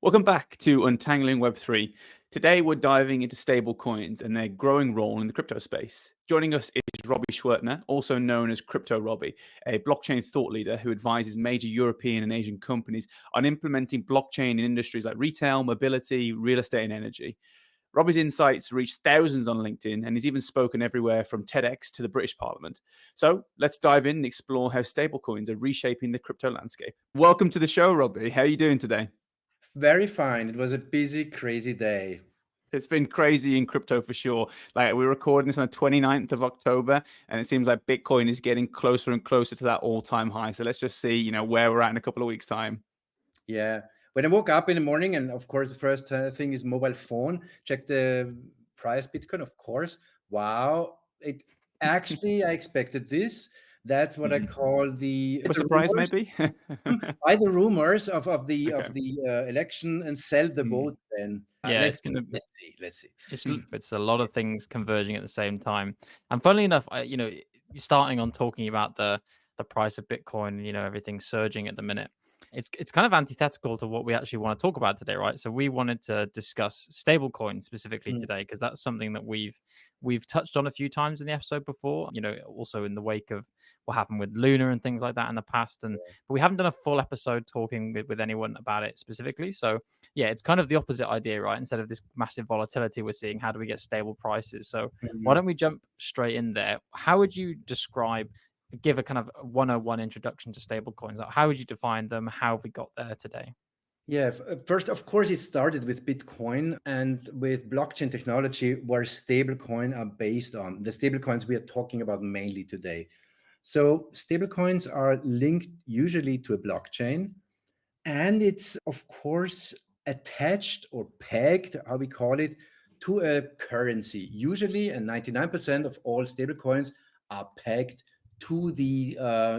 Welcome back to Untangling Web3. Today we're diving into stablecoins and their growing role in the crypto space. Joining us is Robby Schwertner, also known as Crypto Robby, a blockchain thought leader who advises major European and Asian companies on implementing blockchain in industries like retail, mobility, real estate, and energy. Robby's insights reach thousands on LinkedIn, and he's even spoken everywhere from TEDx to the British Parliament. So let's dive in and explore how stablecoins are reshaping the crypto landscape. Welcome to the show, Robby. How are you doing today? Very fine. It was a busy, crazy day. It's been crazy in crypto for sure. Like, we're recording this on the 29th of October, and it seems like Bitcoin is getting closer and closer to that all-time high. So let's just see, where we're at in a couple of weeks' time. Yeah. When I woke up in the morning, and of course, the first thing is mobile phone, check the price Bitcoin, of course. Wow. It actually, I expected this. That's what I call the A surprise, rumors. maybe? Buy the rumors of the Okay. election and sell the Mm. vote. Then Yeah, let's it's see, gonna let's see, let's see. it's a lot of things converging at the same time. And funnily enough, starting on talking about the price of Bitcoin, everything surging at the minute. It's kind of antithetical to what we actually want to talk about today, right? So we wanted to discuss stablecoins specifically Mm. today because that's something that we've touched on a few times in the episode before. Also in the wake of what happened with Luna and things like that in the past, but we haven't done a full episode talking with anyone about it specifically. So yeah, it's kind of the opposite idea, right? Instead of this massive volatility we're seeing, how do we get stable prices? So why Mhm. don't we jump straight in there? How would you give a kind of 101 introduction to stablecoins? Like, how would you define them? How have we got there today? Yeah, first, of course, it started with Bitcoin and with blockchain technology, where stablecoin are based on. The stablecoins we are talking about mainly today. So, stablecoins are linked usually to a blockchain, and it's, of course, attached or pegged, how we call it, to a currency. Usually, and 99% of all stablecoins are pegged to the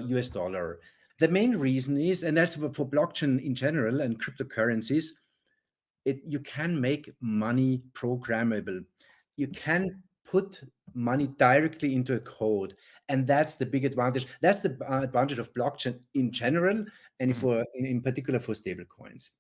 US dollar. The main reason is, and that's for blockchain in general and cryptocurrencies, you can make money programmable. You can put money directly into a code, and that's the big advantage. That's the advantage of blockchain in general, and Mhm. in particular for stablecoins.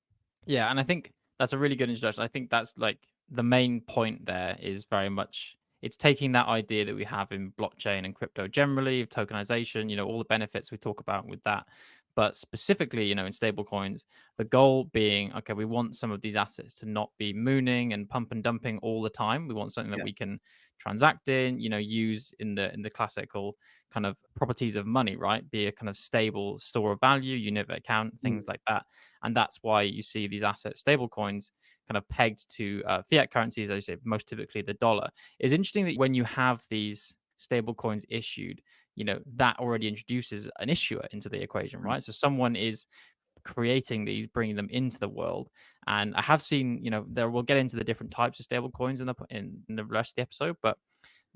Yeah, and I think that's a really good introduction. I think that's like the main point there is very much it's taking that idea that we have in blockchain and crypto generally of tokenization, all the benefits we talk about with that. But specifically, in stablecoins, the goal being, okay, we want some of these assets to not be mooning and pump and dumping all the time. We want something that Yeah. we can transact in, use in the classical kind of properties of money, right? Be a kind of stable store of value, unit of account, Mm. things like that. And that's why you see these assets, stablecoins, kind of pegged to fiat currencies, as you say, most typically the dollar. It's interesting that when you have these stablecoins issued, that already introduces an issuer into the equation, right? So someone is creating these, bringing them into the world. And I have seen, there we'll get into the different types of stable coins in the rest of the episode, but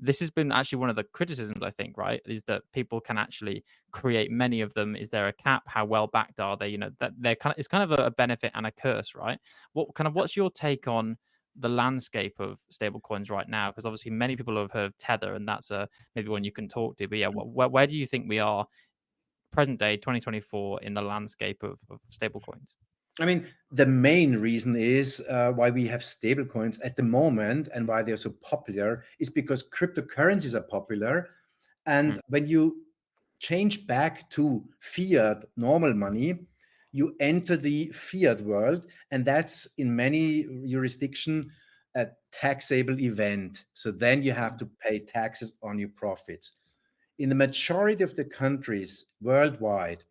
this has been actually one of the criticisms, I think, right, is that people can actually create many of them. Is there a cap? How well backed are they? That they're it's kind of a benefit and a curse, right? What's your take on the landscape of stablecoins right now? Because obviously many people have heard of Tether, and that's maybe one you can talk to. But yeah, where do you think we are present day 2024 in the landscape of stablecoins? I mean, the main reason is why we have stablecoins at the moment and why they're so popular is because cryptocurrencies are popular. And when you change back to fiat normal money, you enter the fiat world, and that's in many jurisdiction a taxable event. So then you have to pay taxes on your profits. In the majority of the countries worldwide,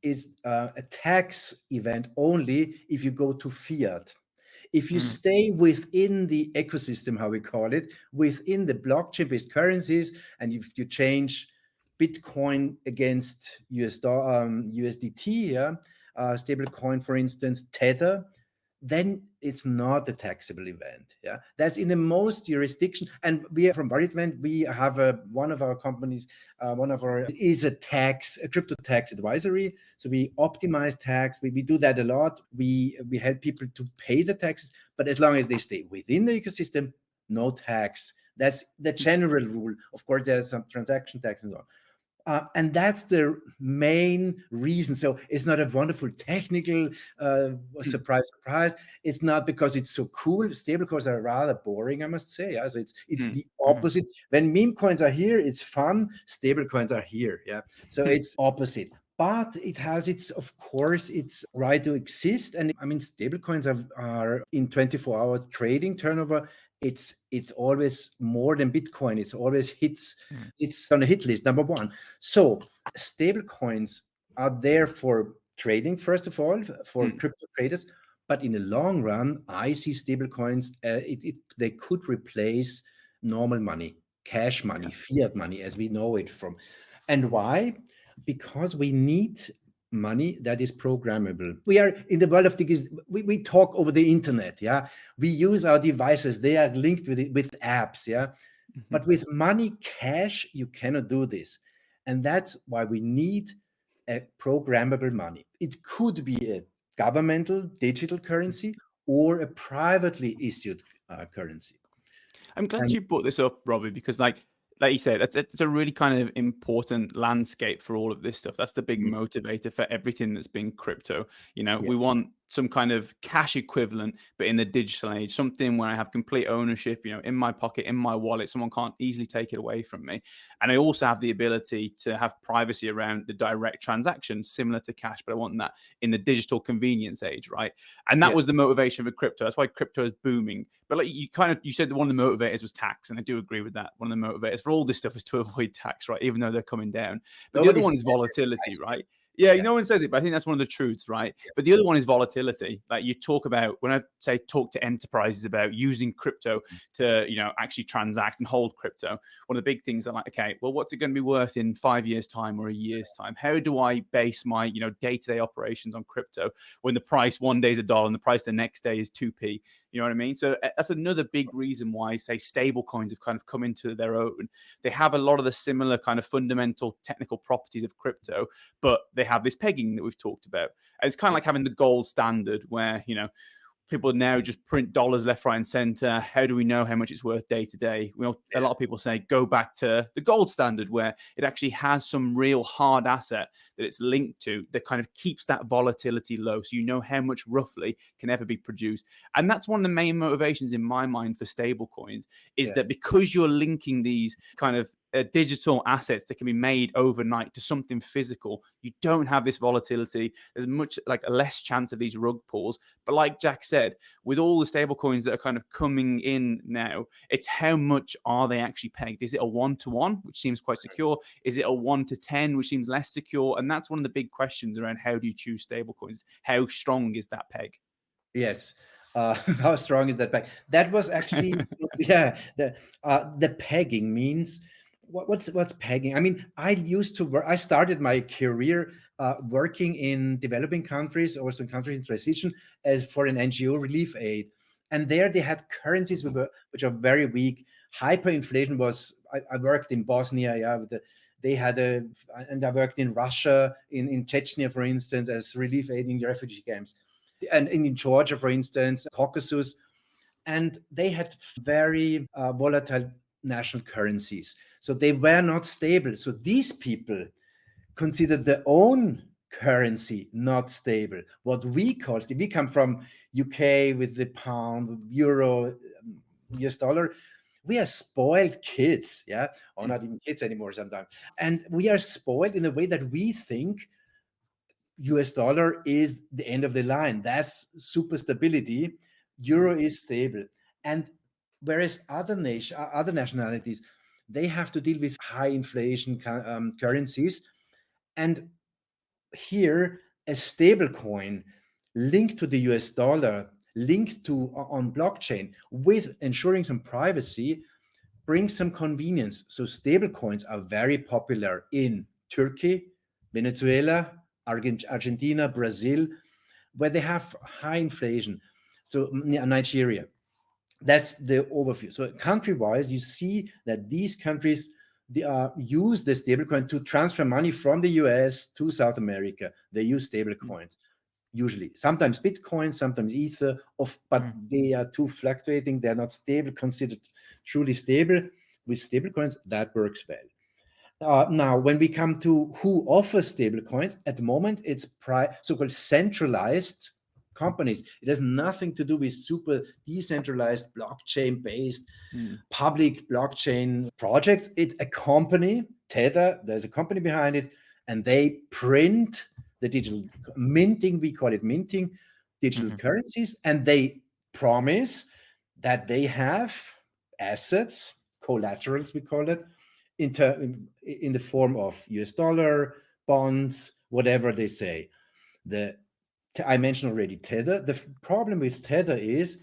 is a tax event only if you go to fiat. If you Mm, stay within the ecosystem, how we call it, within the blockchain-based currencies, and if you change Bitcoin against USDT, yeah, stable coin, for instance, Tether, then it's not a taxable event. Yeah, that's in the most jurisdiction. And we from Algorithmic, we have one of our companies, one of our is a crypto tax advisory. So we optimize tax. We do that a lot. We help people to pay the taxes, but as long as they stay within the ecosystem, no tax. That's the general rule. Of course, there's some transaction tax and so on. And that's the main reason. So it's not a wonderful technical surprise. It's not because it's so cool. Stablecoins are rather boring, I must say. Yeah? So it's the opposite. When meme coins are here, it's fun. Stablecoins are here. Yeah. So it's opposite. But it has of course, its right to exist. And I mean, stablecoins are in 24-hour trading turnover. It's always more than Bitcoin. It's always hits. It's on the hit list, number one. So stable coins are there for trading, first of all, for crypto traders. But in the long run, I see stable coins, they could replace normal money, cash money, fiat money, as we know it from. And why? Because we need money that is programmable. We are in the world of we talk over the internet. Yeah, we use our devices. They are linked with apps. Yeah, but with money, cash, you cannot do this, and that's why we need a programmable money. It could be a governmental digital currency or a privately issued currency. I'm glad you brought this up, Robby, because like you said, it's a really kind of important landscape for all of this stuff. That's the big motivator for everything that's been crypto. We want some kind of cash equivalent, but in the digital age, something where I have complete ownership, in my pocket, in my wallet. Someone can't easily take it away from me. And I also have the ability to have privacy around the direct transactions, similar to cash, but I want that in the digital convenience age, right? And that was the motivation for crypto. That's why crypto is booming. But like you said that one of the motivators was tax, and I do agree with that. One of the motivators for all this stuff is to avoid tax, right? Even though they're coming down. But the other one is volatility, right? Yeah, no one says it, but I think that's one of the truths, right? But the other one is volatility. Like you talk about, when I say talk to enterprises about using crypto to, actually transact and hold crypto, one of the big things are like, okay, well, what's it going to be worth in 5 years' time or a year's time? How do I base my, day-to-day operations on crypto when the price one day is $1 and the price the next day is 2p? You know what I mean? So that's another big reason why, say, stable coins have kind of come into their own. They have a lot of the similar kind of fundamental technical properties of crypto, but they have this pegging that we've talked about. And it's kind of like having the gold standard where, people now just print dollars left, right, and center. How do we know how much it's worth day to day? A lot of people say go back to the gold standard, where it actually has some real hard asset that it's linked to that kind of keeps that volatility low, so you know how much roughly can ever be produced. And that's one of the main motivations in my mind for stable coins, is that because you're linking these kind of digital assets that can be made overnight to something physical, you don't have this volatility. There's much like a less chance of these rug pulls. But like Jack said, with all the stable coins that are kind of coming in now, it's how much are they actually pegged? Is it a 1-to-1, which seems quite secure? Is it a 1-to-10, which seems less secure? And that's one of the big questions around how do you choose stable coins? How strong is that peg? Yes. How strong is that peg? That was actually, the pegging means, what's pegging? I mean, I used to work, I started my career working in developing countries, also in countries in transition, as for an NGO relief aid. And there they had currencies which are very weak. Hyperinflation was, I worked in Bosnia, they had and I worked in Russia, in Chechnya, for instance, as relief aid in the refugee camps. And in Georgia, for instance, Caucasus, and they had very volatile national currencies. So they were not stable. So these people considered their own currency not stable. What we call, we come from UK with the pound, euro, US dollar. We are spoiled kids, or not even kids anymore sometimes. And we are spoiled in a way that we think US dollar is the end of the line. That's super stability. Euro is stable. And whereas other nationalities, they have to deal with high inflation currencies. And here, a stable coin linked to the US dollar, linked to on blockchain with ensuring some privacy, brings some convenience. So stable coins are very popular in Turkey, Venezuela, Argentina, Brazil, where they have high inflation. So Nigeria, that's the overview. So country-wise, you see that these countries use the stablecoin to transfer money from the US to South America. They use stablecoins usually. Sometimes Bitcoin, sometimes Ether, but they are too fluctuating. They're not stable, considered truly stable. With stablecoins, that works well. Now, when we come to who offers stablecoins, at the moment it's so-called centralized companies. It has nothing to do with super decentralized blockchain-based public blockchain projects. It's a company, Tether. There's a company behind it, and they print the digital minting. We call it minting digital currencies, and they promise that they have assets, collaterals, we call it, in the form of US dollar, bonds, whatever they say. I mentioned already Tether. The problem with Tether is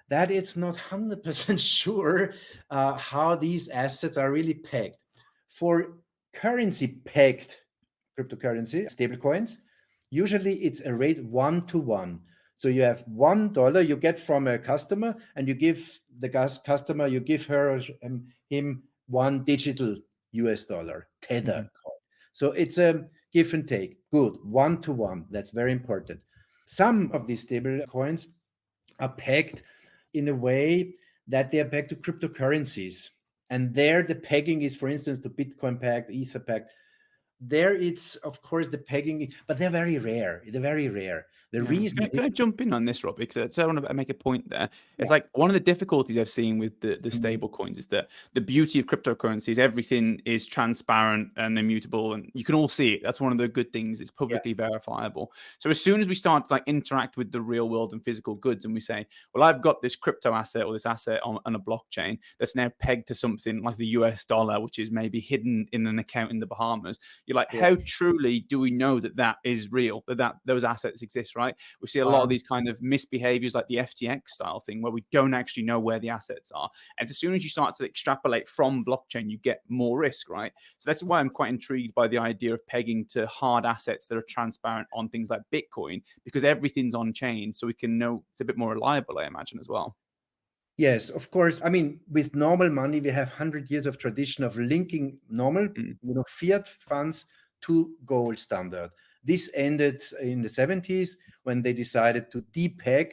that it's not 100% sure how these assets are really pegged. For currency pegged cryptocurrency, stablecoins, usually it's a rate 1-to-1. So you have $1 you get from a customer, and you give the customer, you give her him one digital US dollar, Tether coin. So it's a give and take. Good, 1-to-1. That's very important. Some of these stable coins are pegged in a way that they are pegged to cryptocurrencies. And there the pegging is, for instance, the Bitcoin peg, Ether peg. There it's, of course, the pegging, but they're very rare. They're very rare. The reason can I jump in on this, Robbie? Because I want to make a point there. It's like one of the difficulties I've seen with the stable coins is that the beauty of cryptocurrencies, everything is transparent and immutable, and you can all see it. That's one of the good things. It's publicly verifiable. So as soon as we start to like interact with the real world and physical goods, and we say, well, I've got this crypto asset or this asset on a blockchain that's now pegged to something like the US dollar, which is maybe hidden in an account in the Bahamas. You're like, how truly do we know that that is real, that those assets exist, right? We see a lot of these kind of misbehaviors like the FTX style thing where we don't actually know where the assets are. And as soon as you start to extrapolate from blockchain, you get more risk, right? So that's why I'm quite intrigued by the idea of pegging to hard assets that are transparent on things like Bitcoin, because everything's on chain. So we can know it's a bit more reliable, I imagine, as well. Yes, of course. I mean, with normal money, we have 100 years of tradition of linking normal, fiat funds to gold standard. This ended in the 70s when they decided to depeg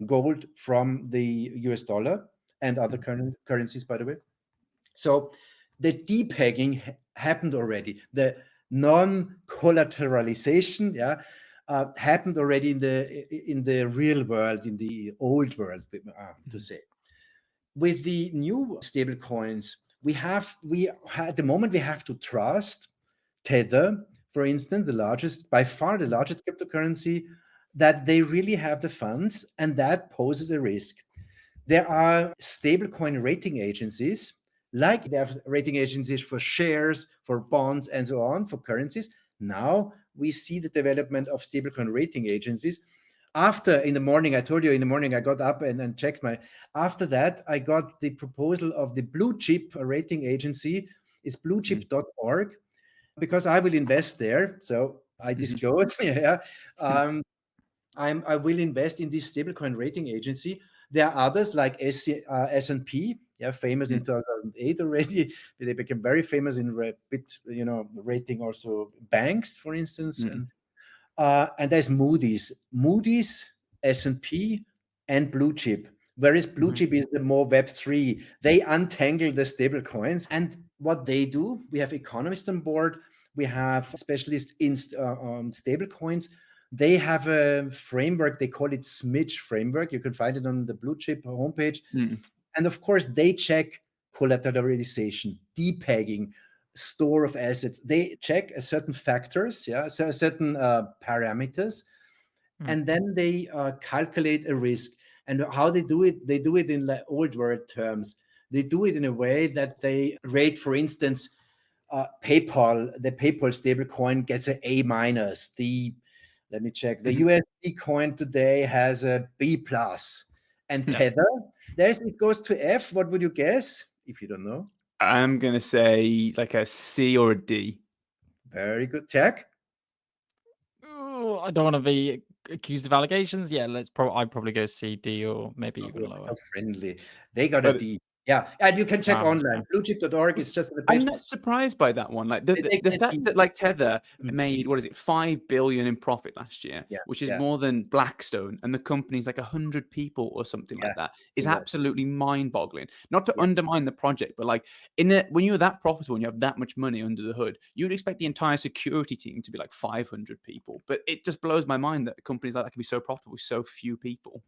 gold from the US dollar and other currencies, by the way. So the depegging happened already. The non-collateralization, happened already in the real world, in the old world, to say. With the new stable coins, at the moment we have to trust Tether, for instance, by far the largest cryptocurrency, that they really have the funds, and that poses a risk. There are stablecoin rating agencies, like they have rating agencies for shares, for bonds, and so on, for currencies. Now we see the development of stablecoin rating agencies. In the morning, I told you in the morning, I got up and checked after that, I got the proposal of the blue chip rating agency, is bluechip.org, because I will invest there. So I disclose, I will invest in this stablecoin rating agency. There are others like S&P, famous in 2008 already. They became very famous in rating also banks, for instance. And there's Moody's, S&P, and Blue Chip. Whereas Blue Chip is the more Web3. They untangle the stable coins. And what they do, we have economists on board. We have specialists in stable coins. They have a framework. They call it SMIDGE framework. You can find it on the Blue Chip homepage. And of course, they check collateralization, depegging, store of assets. They check certain factors, certain parameters, and then they calculate a risk. And how they do it in like old world terms. They do it in a way that they rate, for instance, PayPal. The PayPal stablecoin gets an A minus. Let me check. The USD coin today has a B plus, and Tether, it goes to F. What would you guess if you don't know? I'm going to say like a C or a D. Very good. Jack? Oh, I don't want to be accused of allegations. Yeah, I'd probably go C, D, or maybe even lower. How friendly. They got a D. Yeah, and you can check Wow. online. Bluechip.org is just the I'm page. not surprised by that one. Like the They fact that like Tether Mm. made, what is it, 5 billion in profit last year, Yeah, which is yeah. more than Blackstone, and the company's like 100 people or something Yeah, like that, is exactly. absolutely mind-boggling. Not to Yeah. undermine the project, but like when you're that profitable and you have that much money under the hood, you would expect the entire security team to be like 500 people. But it just blows my mind that companies like that can be so profitable with so few people.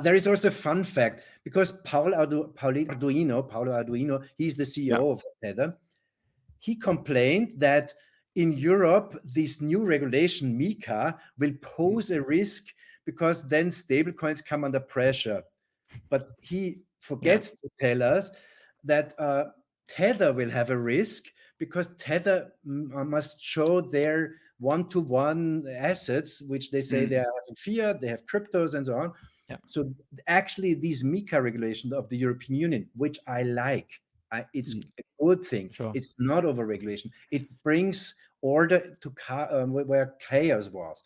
There is also a fun fact, because Paulo Arduino, he's the CEO of Tether. He complained that in Europe, this new regulation, MiCA, will pose a risk because then stablecoins come under pressure. But he forgets to tell us that Tether will have a risk because Tether must show their one-to-one assets, which they say they have in fiat, they have cryptos and so on. Yeah. So actually, these MiCA regulations of the European Union, which I like, it's a good thing. Sure. It's not over-regulation. It brings order to where chaos was.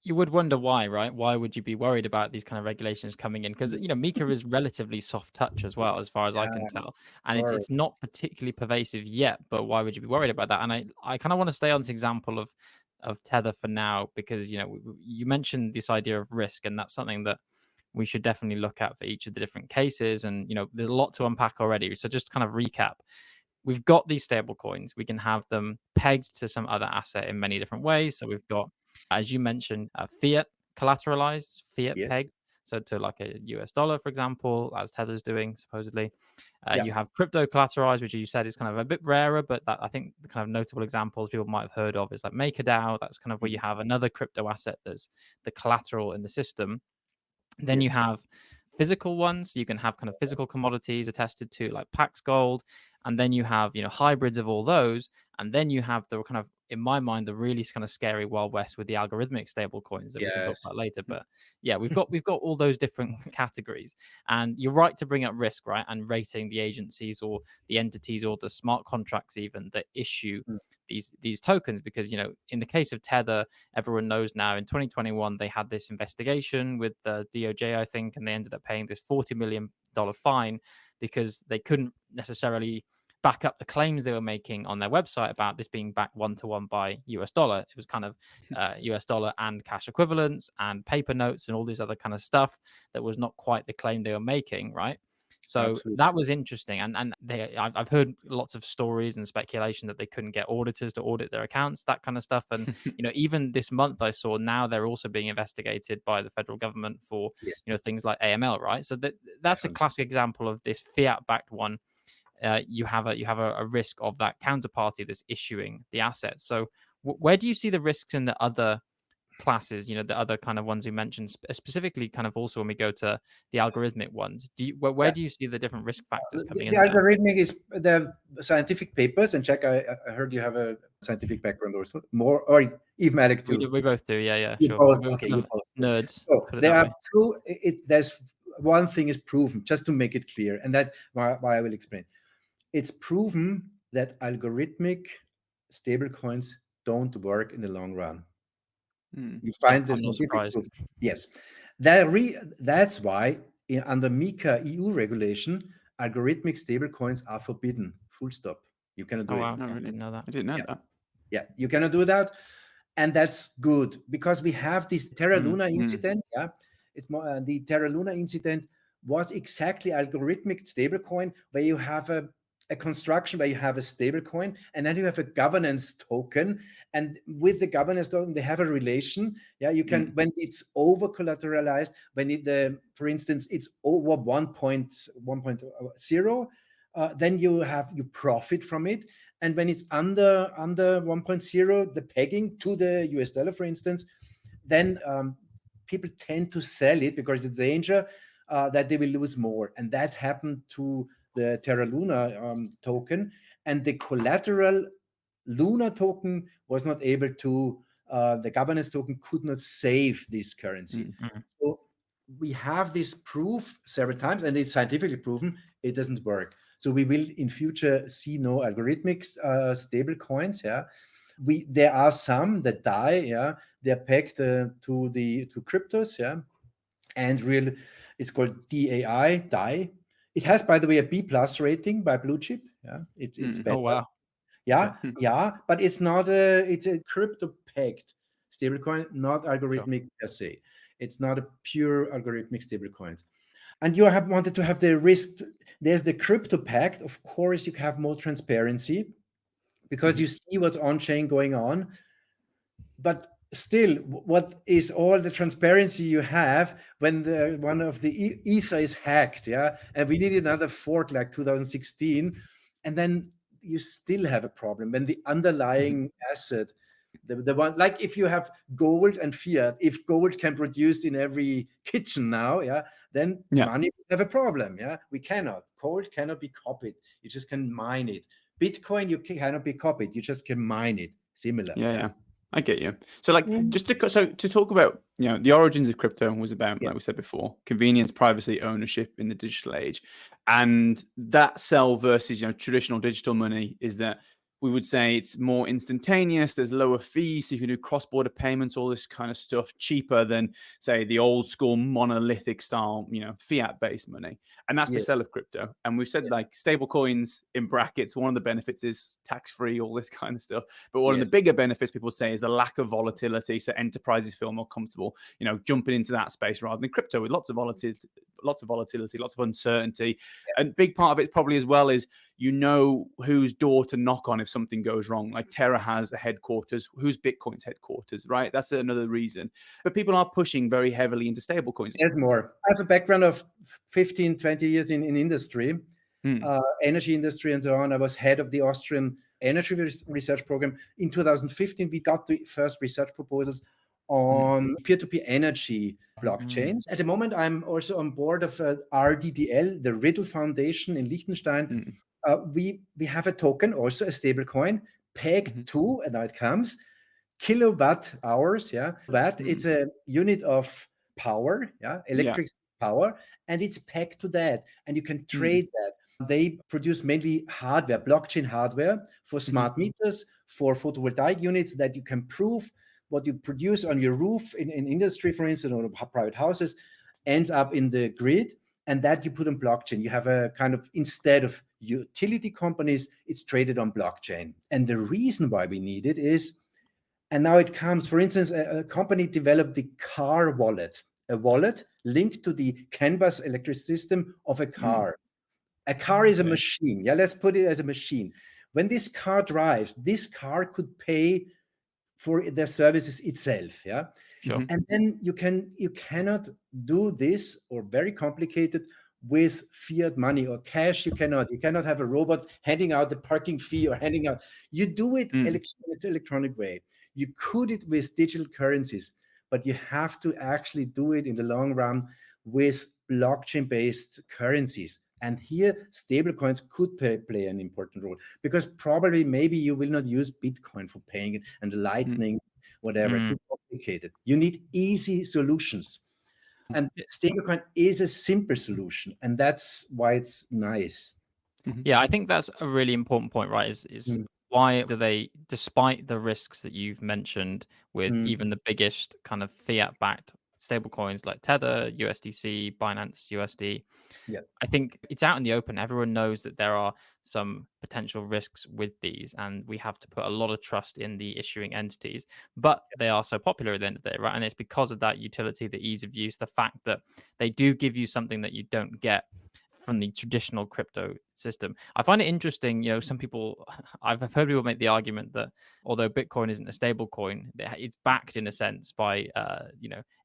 You would wonder why, right? Why would you be worried about these kind of regulations coming in? Because MiCA is relatively soft touch as well, as far as I can tell, and it's not particularly pervasive yet. But why would you be worried about that? And I kind of want to stay on this example of Tether for now, because you mentioned this idea of risk, and that's something that we should definitely look at for each of the different cases. And there's a lot to unpack already. So just kind of recap. We've got these stable coins. We can have them pegged to some other asset in many different ways. So we've got, as you mentioned, fiat collateralized, fiat pegged. So to like a US dollar, for example, as Tether's doing supposedly. You have crypto collateralized, which you said is kind of a bit rarer, but that I think the kind of notable examples people might have heard of is like MakerDAO. That's kind of where you have another crypto asset that's the collateral in the system. Then you have physical ones. You can have kind of physical commodities attested to, like Pax Gold, and then you have hybrids of all those, and then you have the kind of, in my mind, the really kind of scary Wild West with the algorithmic stable coins that we can talk about later. But yeah, we've got all those different categories, and you're right to bring up risk, right, and rating the agencies or the entities or the smart contracts even that issue these tokens, because in the case of Tether, everyone knows now in 2021 they had this investigation with the DOJ, I think, and they ended up paying this $40 million fine because they couldn't necessarily back up the claims they were making on their website about this being backed one-to-one by US dollar. It was kind of US dollar and cash equivalents and paper notes and all this other kind of stuff that was not quite the claim they were making, right? So that was interesting. And I've heard lots of stories and speculation that they couldn't get auditors to audit their accounts, that kind of stuff. And, even this month I saw now they're also being investigated by the federal government for, things like AML, right? So that's a classic example of this fiat-backed one. You have a risk of that counterparty that's issuing the assets. So where do you see the risks in the other classes, the other kind of ones you mentioned, specifically kind of also when we go to the algorithmic ones? Where do you see the different risk factors coming in? The algorithmic is the scientific papers, and Jack, I heard you have a scientific background also, more, or even Alec too. We both do, yeah, you sure. Both, okay, you both nerds. So there are there's one thing is proven, just to make it clear, and that why I will explain. It's proven that algorithmic stablecoins don't work in the long run. You find the scientific proof. Yes. That's why under MiCA EU regulation, algorithmic stablecoins are forbidden. Full stop. You cannot do it. Wow. I didn't know that. I didn't know that. Yeah, you cannot do that. And that's good because we have this Terra Luna incident. Yeah. It's more the Terra Luna incident was exactly algorithmic stablecoin where you have a construction where you have a stable coin and then you have a governance token, and with the governance token they have a relation. You can when it's over collateralized, when it for instance it's over 1.0, then you profit from it, and when it's under 1.0, the pegging to the US dollar, for instance, then people tend to sell it because it's danger that they will lose more, and that happened to the Terra Luna token, and the collateral Luna token was not able to, the governance token could not save this currency. So we have this proof several times, and it's scientifically proven it doesn't work. So we will in future see no algorithmic stable coins. There are some that die. They're pegged to cryptos. And it's called DAI, DAI. It has, by the way, a B+ rating by Blue Chip. Yeah, it's better. Oh wow. Yeah, but it's not it's a crypto pegged stablecoin, not algorithmic per se. It's not a pure algorithmic stablecoin. And you have wanted to have the risk. There's the crypto pact. Of course, you have more transparency because you see what's on chain going on. But still, what is all the transparency you have when one of the ether is hacked? Yeah, and we need another fork like 2016, and then you still have a problem when the underlying asset, the one, like if you have gold and fiat, if gold can produce in every kitchen now, then money will have a problem. We cannot. Gold cannot be copied. You just can mine it. Bitcoin, you cannot be copied. You just can mine it. Similar. Yeah. I get you. So like just to talk about, the origins of crypto was about, like we said before, convenience, privacy, ownership in the digital age. And that sell versus, traditional digital money is that we would say it's more instantaneous. There's lower fees, so you can do cross-border payments, all this kind of stuff, cheaper than, say, the old school monolithic style, fiat-based money. And that's the sell of crypto. And we've said like stable coins in brackets. One of the benefits is tax-free, all this kind of stuff. But one of the bigger benefits people say is the lack of volatility. So enterprises feel more comfortable, jumping into that space rather than crypto with lots of volatility, lots of uncertainty. And big part of it probably as well is whose door to knock on if something goes wrong. Like Terra has a headquarters. Who's Bitcoin's headquarters, right? That's another reason. But people are pushing very heavily into stablecoins. There's more. I have a background of 15, 20 years in industry, energy industry and so on. I was head of the Austrian energy research program. In 2015, we got the first research proposals on peer-to-peer energy blockchains. At the moment, I'm also on board of RDDL, the Riddle Foundation in Liechtenstein. We have a token, also a stable coin, pegged to, and now it comes, kilowatt hours. Watt, it's a unit of power, electric power, and it's pegged to that. And you can trade that. They produce mainly hardware, blockchain hardware for smart meters, for photovoltaic units that you can prove what you produce on your roof in industry, for instance, or private houses, ends up in the grid, and that you put on blockchain. You have a kind of, instead of utility companies, it's traded on blockchain. And the reason why we need it is, and now it comes, for instance, a company developed the car wallet, a wallet linked to the canvas electric system of a car. A car is a machine. Let's put it as a machine. When this car drives, this car could pay for their services itself. Sure. And then you cannot do this, or very complicated, with fiat money or cash. You cannot have a robot handing out the parking fee or handing out. You do it electronic way. You could it with digital currencies, but you have to actually do it in the long run with blockchain-based currencies. And here, stablecoins could play an important role, because probably maybe you will not use Bitcoin for paying it, and Lightning, whatever, too complicated. You need easy solutions. And stablecoin is a simple solution, and that's why it's nice. Yeah, I think that's a really important point, right? Is why do they, despite the risks that you've mentioned with even the biggest kind of fiat-backed stablecoins like Tether, USDC, Binance USD, I think it's out in the open. Everyone knows that there are some potential risks with these, and we have to put a lot of trust in the issuing entities, but they are so popular at the end of the day, right? And it's because of that utility, the ease of use, the fact that they do give you something that you don't get from the traditional crypto system. I find it interesting, some people, I've heard people make the argument that although Bitcoin isn't a stable coin, it's backed in a sense by,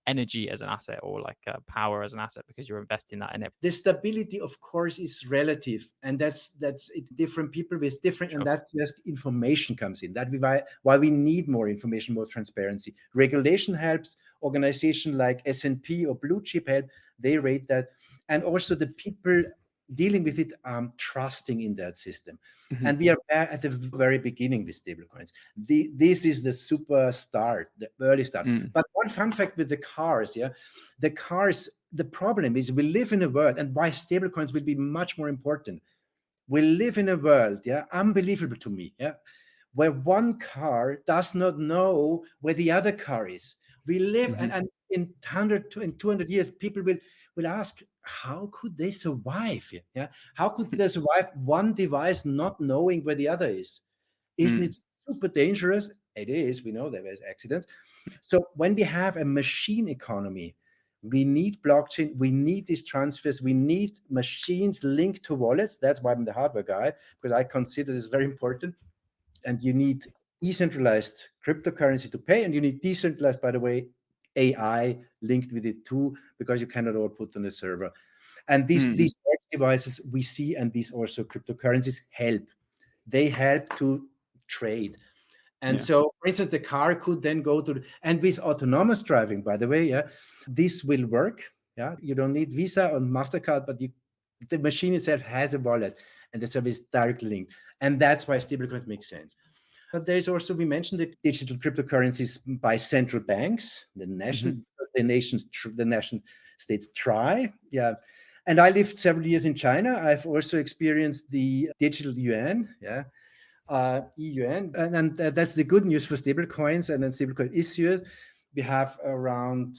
energy as an asset, or like power as an asset, because you're investing that in it. The stability, of course, is relative, and that's it. Different people with different, and that just information comes in. That why we need more information, more transparency. Regulation helps. Organization like S&P or Blue Chip help. They rate that, and also the people dealing with it trusting in that system. And we are at the very beginning with stablecoins. This is the super start, the early start. But one fun fact with the cars, the problem is we live in a world, and why stablecoins will be much more important. We live in a world, unbelievable to me, where one car does not know where the other car is. We live, and in 100 to in 200 years, people will ask, how could they survive? Yeah, how could they survive one device not knowing where the other is? Isn't it super dangerous? It is. We know there's accidents. So when we have a machine economy, we need blockchain, we need these transfers, we need machines linked to wallets. That's why I'm the hardware guy, because I consider this very important. And you need decentralized cryptocurrency to pay, and you need decentralized, by the way, AI linked with it too, because you cannot all put on a server. And these edge devices we see, and these also cryptocurrencies help. They help to trade. And so, for instance, the car could then go to, and with autonomous driving, by the way, this will work. Yeah, you don't need Visa or MasterCard, but the machine itself has a wallet, and the service is directly linked. And that's why stablecoins make sense. But there's also, we mentioned the digital cryptocurrencies by central banks, the nation states try. Yeah. And I lived several years in China. I've also experienced the digital yuan, EUN, and that's the good news for stablecoins. And then stablecoin issued, we have around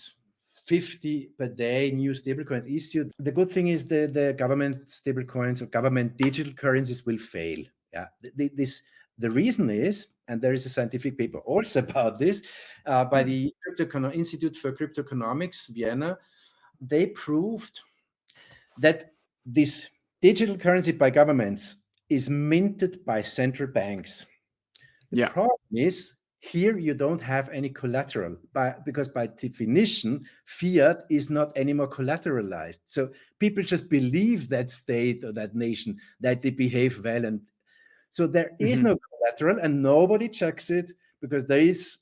50 per day new stablecoins issued. The good thing is the government stablecoins or government digital currencies will fail. Yeah, the reason is, and there is a scientific paper also about this by the Institute for Cryptoeconomics, Vienna. They proved that this digital currency by governments is minted by central banks. The problem is, here you don't have any collateral, because by definition, fiat is not anymore collateralized. So people just believe that state or that nation, that they behave well. And so there is no collateral, and nobody checks it, because there is,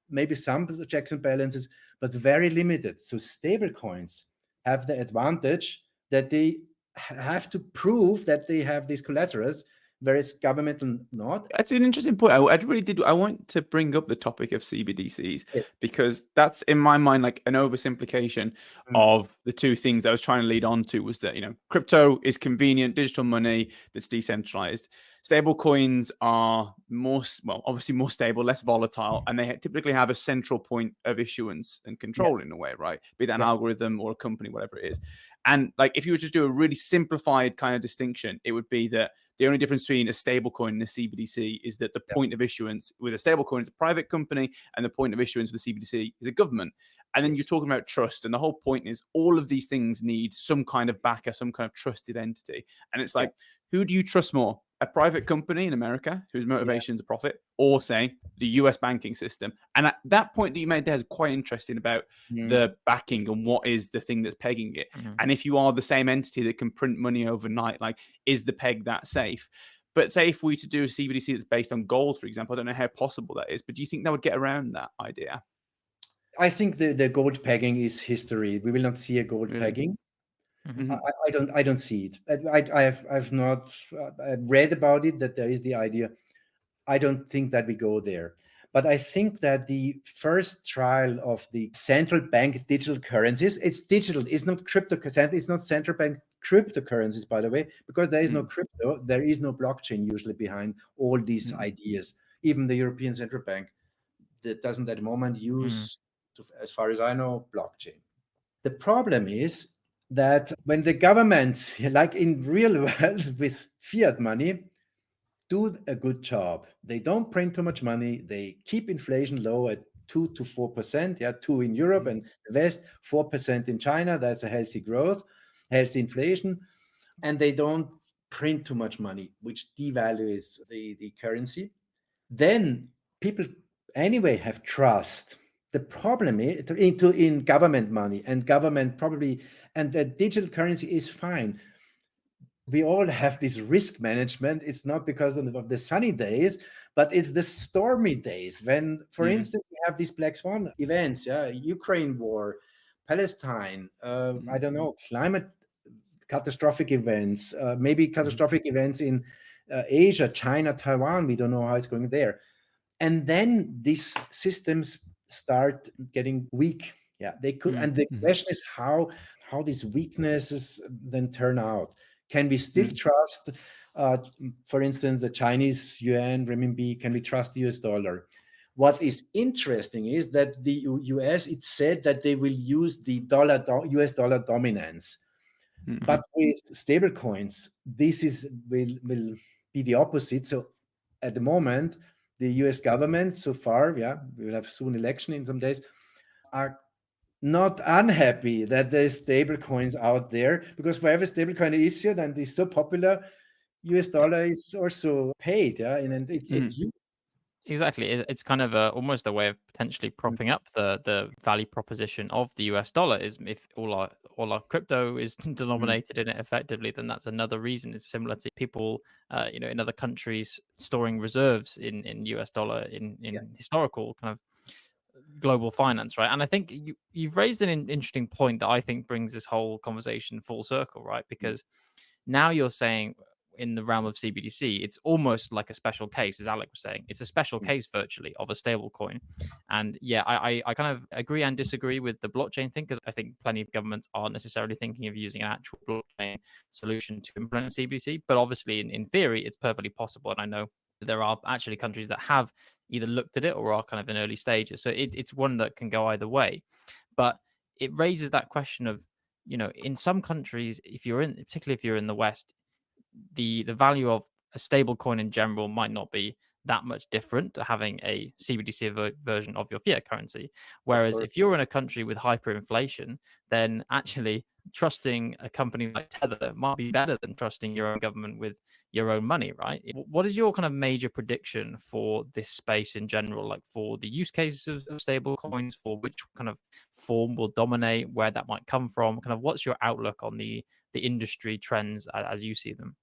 maybe some checks and balances, but very limited. So stable coins have the advantage that they have to prove that they have these collaterals, whereas governmental not. That's an interesting point. I want to bring up the topic of CBDCs, because that's, in my mind, like an oversimplification of the two things I was trying to lead on to, was that, crypto is convenient digital money that's decentralized. Stable coins are obviously more stable, less volatile, and they typically have a central point of issuance and control in a way, right? Be that an algorithm or a company, whatever it is. And like, if you were to do a really simplified kind of distinction, it would be that the only difference between a stable coin and a CBDC is that the point of issuance with a stable coin is a private company, and the point of issuance with a CBDC is a government. And then you're talking about trust. And the whole point is all of these things need some kind of backer, some kind of trusted entity. And it's like, who do you trust more? A private company in America whose motivation is a profit, or say the US banking system? And at that point that you made there is quite interesting about the backing and what is the thing that's pegging it. And if you are the same entity that can print money overnight, like, is the peg that safe? But say if we to do a CBDC that's based on gold, for example, I don't know how possible that is, but do you think that would get around that idea? I think the gold pegging is history. We will not see a gold pegging. I don't see it. I've not read about it, that there is the idea. I don't think that we go there. But I think that the first trial of the central bank digital currencies, it's digital, it's not cryptocurrency, it's not central bank cryptocurrencies, by the way, because there is no crypto, there is no blockchain usually behind all these ideas. Even the European Central Bank that doesn't at the moment use, as far as I know, blockchain. The problem is that when the governments, like in real world with fiat money, do a good job, they don't print too much money, they keep inflation low at 2 to 4%, 2 in Europe and the West, 4% in China, that's a healthy growth, healthy inflation, and they don't print too much money, which devalues the currency. Then people anyway have trust. The problem is in government money, and government probably, and the digital currency is fine. We all have this risk management. It's not because of the sunny days, but it's the stormy days when, for instance, we have these black swan events, Ukraine war, Palestine, I don't know, climate catastrophic events, maybe catastrophic events in Asia, China, Taiwan. We don't know how it's going there. And then these systems start getting weak. They could. And the question is how these weaknesses then turn out. Can we still trust, for instance, the Chinese yuan, renminbi? Can we trust the US dollar? What is interesting is that the US, it said that they will use the US dollar dominance. But with stable coins, this will be the opposite. So at the moment, the US government so far, we will have soon election in some days, are not unhappy that there's stable coins out there, because for every stable coin issued and is so popular, US dollar is also paid. And it's used. Exactly. It's kind of almost a way of potentially propping up the value proposition of the US dollar. Is if all our crypto is denominated in it effectively, then that's another reason. It's similar to people, in other countries storing reserves in US dollar in historical kind of global finance, right? And I think you've raised an interesting point that I think brings this whole conversation full circle, right? Because now you're saying in the realm of CBDC, it's almost like a special case, as Alec was saying. It's a special case virtually of a stable coin. And yeah, I kind of agree and disagree with the blockchain thing, because I think plenty of governments aren't necessarily thinking of using an actual blockchain solution to implement a CBDC. But obviously, in theory, it's perfectly possible. And I know there are actually countries that have either looked at it or are kind of in early stages. So it's one that can go either way. But it raises that question of, in some countries, particularly if you're in the West, the value of a stable coin in general might not be that much different to having a CBDC version of your fiat currency. Whereas if you're in a country with hyperinflation, then actually trusting a company like Tether might be better than trusting your own government with your own money, right? What is your kind of major prediction for this space in general, like for the use cases of stable coins, for which kind of form will dominate, where that might come from? Kind of what's your outlook on the industry trends as you see them?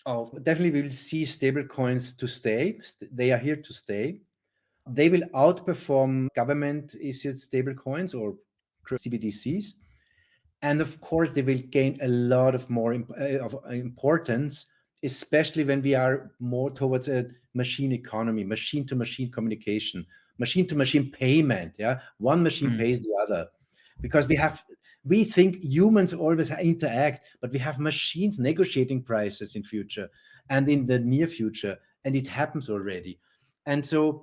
Oh, definitely we will see stable coins to stay. They are here to stay. They will outperform government issued stable coins or CBDCs. And of course, they will gain a lot of more of importance, especially when we are more towards a machine economy, machine to machine communication, machine to machine payment. One machine pays the other, because we think humans always interact, but we have machines negotiating prices in future and in the near future, and it happens already. And so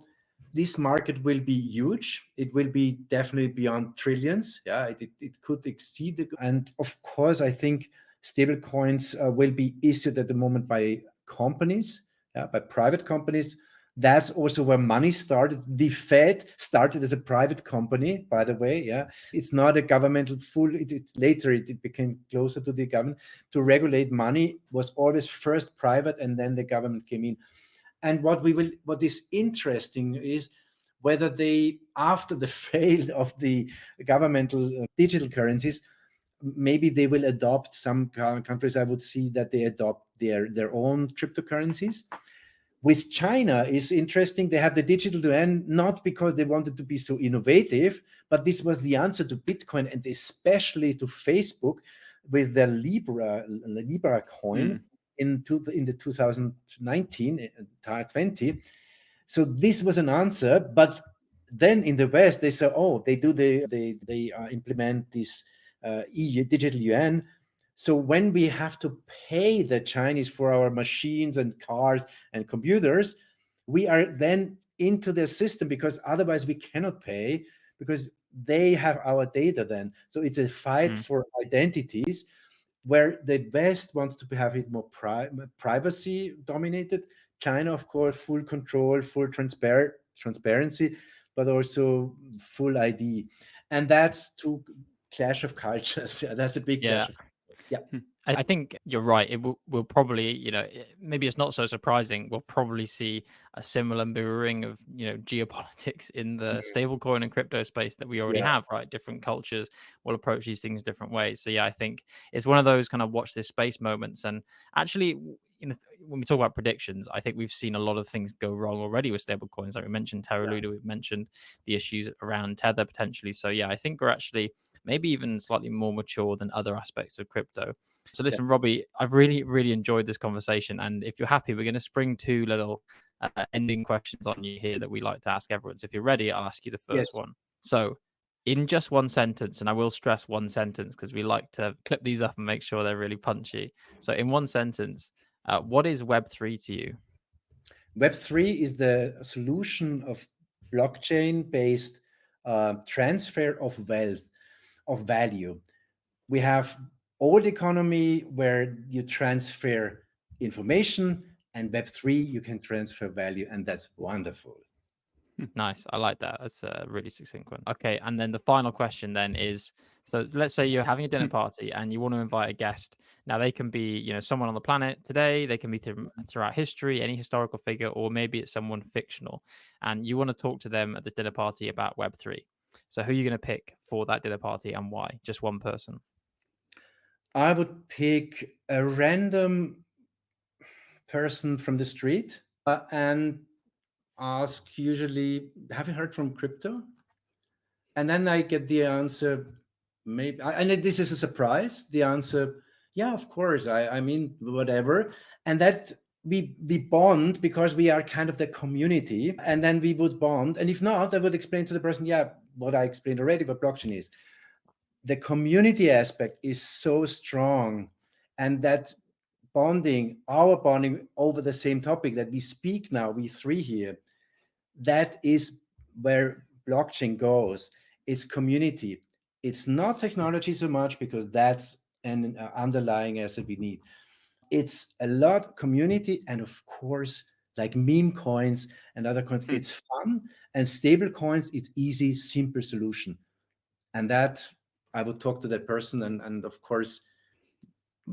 this market will be huge. It will be definitely beyond trillions. It could exceed. And of course, I think stable coins will be issued at the moment by companies, by private companies. That's also where money started. The Fed started as a private company, by the way. It's not a governmental later it became closer to the government. To regulate money was always first private, and then the government came in. And what is interesting is whether they, after the fail of the governmental digital currencies, maybe they will adopt. Some countries, I would see that they adopt their own cryptocurrencies. With China is interesting. They have the digital yuan, not because they wanted to be so innovative, but this was the answer to Bitcoin and especially to Facebook with their Libra coin in the 2019, 20. So this was an answer. But then in the West, they say, oh, they implement this EU digital yuan. So when we have to pay the Chinese for our machines and cars and computers, we are then into their system, because otherwise we cannot pay, because they have our data then. So it's a fight for identities, where the West wants to have it more privacy dominated. China, of course, full control, full transparency, but also full ID. And that's two clash of cultures. That's a big clash of cultures. I think you're right. We'll probably, maybe it's not so surprising. We'll probably see a similar mirroring of, geopolitics in the stablecoin and crypto space that we already have, right? Different cultures will approach these things different ways. So yeah, I think it's one of those kind of watch this space moments. And actually, when we talk about predictions, I think we've seen a lot of things go wrong already with stablecoins. Like we mentioned Terra Luna, we've mentioned the issues around Tether potentially. So yeah, I think we're actually maybe even slightly more mature than other aspects of crypto. So listen, Robby, I've really, really enjoyed this conversation. And if you're happy, we're going to spring two little ending questions on you here that we like to ask everyone. So if you're ready, I'll ask you the first one. So in just one sentence, and I will stress one sentence because we like to clip these up and make sure they're really punchy. So in one sentence, what is Web3 to you? Web3 is the solution of blockchain-based transfer of wealth, of value. We have old economy where you transfer information, and Web3 you can transfer value, and that's wonderful. Nice. I like that. That's a really succinct one. Okay. And then the final question then is, so let's say you're having a dinner party and you want to invite a guest. Now they can be, someone on the planet today, they can be throughout history, any historical figure, or maybe it's someone fictional. And you want to talk to them at this dinner party about Web3. So who are you going to pick for that dinner party and why? Just one person. I would pick a random person from the street and ask usually, have you heard from crypto? And then I get the answer, maybe, and this is a surprise, the answer, yeah, of course, I mean, whatever. And that we bond because we are kind of the community, and then we would bond. And if not, I would explain to the person, yeah, what I explained already, what blockchain is. The community aspect is so strong, and that our bonding over the same topic that we speak now, we three here, that is where blockchain goes. It's community. It's not technology so much, because that's an underlying asset we need. It's a lot community, and of course, like meme coins and other coins, it's fun, and stable coins, it's easy, simple solution. And that I would talk to that person, and of course,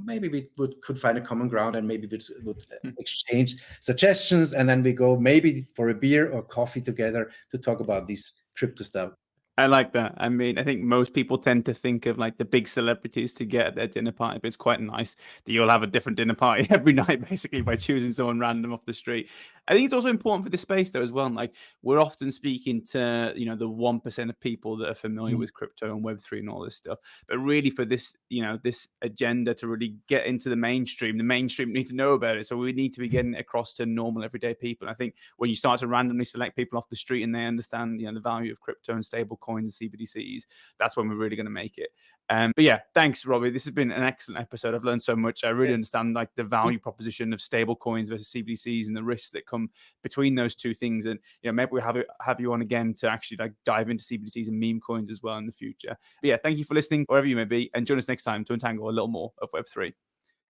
maybe we could find a common ground, and maybe we would exchange suggestions, and then we go maybe for a beer or coffee together to talk about this crypto stuff. I like that. I mean, I think most people tend to think of like the big celebrities to get at their dinner party, but it's quite nice that you'll have a different dinner party every night, basically, by choosing someone random off the street. I think it's also important for this space, though, as well. Like, we're often speaking to, the 1% of people that are familiar with crypto and Web3 and all this stuff. But really, for this, this agenda to really get into the mainstream need to know about it. So we need to be getting it across to normal, everyday people. And I think when you start to randomly select people off the street and they understand, the value of crypto and stable coins and CBDCs, that's when we're really going to make it. But yeah, thanks, Robby. This has been an excellent episode. I've learned so much. I really understand like the value proposition of stable coins versus CBDCs and the risks that come between those two things. And maybe we'll have you on again to actually like dive into CBDCs and meme coins as well in the future. But yeah, thank you for listening, wherever you may be, and join us next time to untangle a little more of Web3.